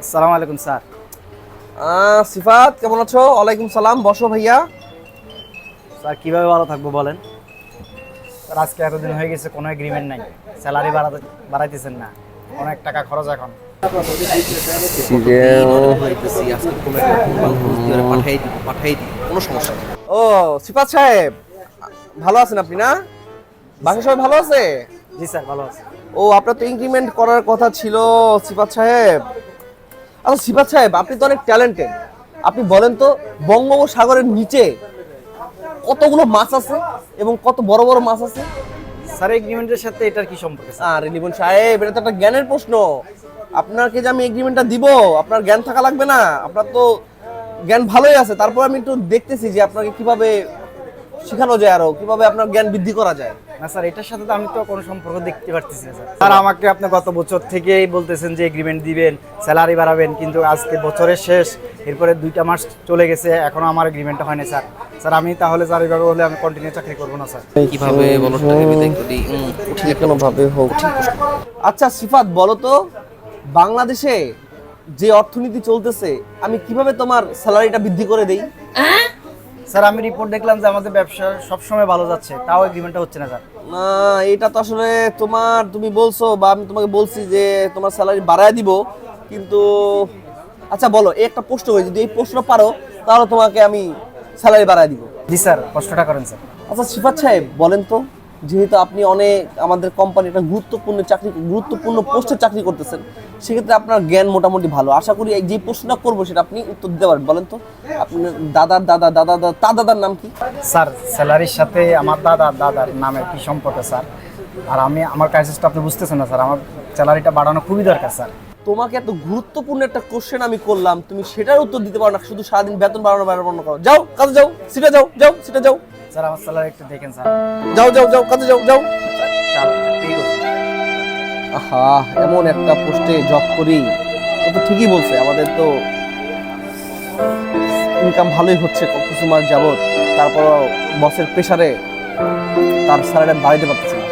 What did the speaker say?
আসসালামু আলাইকুম স্যার। সিফাত কেমন আছো? ওয়ালাইকুম সালাম, বসো ভাইয়া। স্যার কিভাবে ভালো থাকবো বলেন? স্যার আজকে এতদিন হয়ে গেছে, কোনো এগ্রিমেন্ট নাই, স্যালারি বাড়াইতেছেন না, অনেক টাকা খরচ এখন। কোনো সমস্যা নেই। ও সিফাত সাহেব, ভালো আছেন আপনি না? বাকি সবাই ভালো আছে? জি স্যার, ভালো আছে। ও আপনার তো ইনক্রিমেন্ট করার কথা ছিল সিফাত সাহেব। আচ্ছা সিফাত সাহেব, আপনি তো অনেক ট্যালেন্টেড। আপনি বলেন তো, বঙ্গোপসাগরের নিচে কতগুলো মাছ আছে এবং কত বড় বড় মাছ আছে? স্যার এগ্রিমেন্টের সাথে এটার কি সম্পর্ক স্যার? আরে রিবন সাহেব, এটা তো একটা জ্ঞানের প্রশ্ন। আপনাকে যে আমি এগ্রিমেন্টটা দিব, আপনার জ্ঞান থাকা লাগবে না? আপনার তো জ্ঞান ভালোই আছে, তারপর আমি একটু দেখতেছি যে আপনাকে কিভাবে শেখানো যায়, আরো কিভাবে আপনার জ্ঞান বৃদ্ধি করা যায়। না স্যার, এটার সাথে তো আমি তো কোনো সম্পর্ক দেখতে পারতেছি না স্যার। স্যার আমাকে আপনি গত বছর থেকেই বলতেছেন যে এগ্রিমেন্ট দিবেন, স্যালারি বাড়াবেন, কিন্তু আজকে বছরের শেষ, এরপরে 2টা মাস চলে গেছে, এখনো আমার এগ্রিমেন্টটা হয়নি স্যার। স্যার আমি তাহলে স্যার এইভাবে হলে আমি কন্টিনিউ চাকরি করবো না স্যার। কিভাবে বলো কোনো ভাবে হোক। আচ্ছা সিফাত, বলো তো, বাংলাদেশে যে অর্থনীতি চলতেছে, আমি কিভাবে তোমার স্যালারিটা বৃদ্ধি করে দেই? স্যার আমি রিপোর্ট দেখলাম যে আমাদের ব্যবসা সবসময় ভালো যাচ্ছে, তাও এগ্রিমেন্টটা হচ্ছে না স্যার। না, এটা তো আসলে তুমি বলছো বা আমি তোমাকে বলছি যে তোমার স্যালারি বাড়ায় দিব, কিন্তু আচ্ছা বলো, এই একটা প্রশ্ন করি, যদি এই প্রশ্ন পারো তাহলে তোমাকে আমি স্যালারি বাড়ায় দিব। জি স্যার, কষ্টটা করেন স্যার। আচ্ছা সিফাত সাহেব, বলেন তো, যেহেতু আপনি অনেক আমাদের কোম্পানি একটা গুরুত্বপূর্ণ পোস্টে চাকরি করতেছেন, সেক্ষেত্রে আপনার জ্ঞান মোটামুটি ভালো, আশা করি এই যে প্রশ্নটা করবো সেটা আপনি উত্তর দিতে পারবেন। বলেন তো, আপনার দাদার নাম কি? স্যার স্যালারির সাথে আমার দাদার নামের কি সম্পর্ক স্যার? আর আমার কাজটা আপনি বুঝতেছেন না স্যার, আমার স্যালারিটা বাড়ানো খুবই দরকার স্যার। তোমাকে এত গুরুত্বপূর্ণ একটা কোশ্চেন আমি করলাম, তুমি সেটার উত্তর দিতে পারো না, শুধু সারাদিন বেতন বাড়ানো করো। যাও কাজে যাও, সিটে যাও। স্যার আমার স্যালারি একটু দেখেন স্যার। যাও কাজে যাও। চাল ঠিক আছে। আহা, এমন একটা পোস্টে জব করি, ও তো ঠিকই বলছে, আমাদের তো ইনকাম ভালোই হচ্ছে কিছু মাস যাবত, তারপর বসের প্রেসারে তার স্যালারি বাড়াইতে পারতেছে না।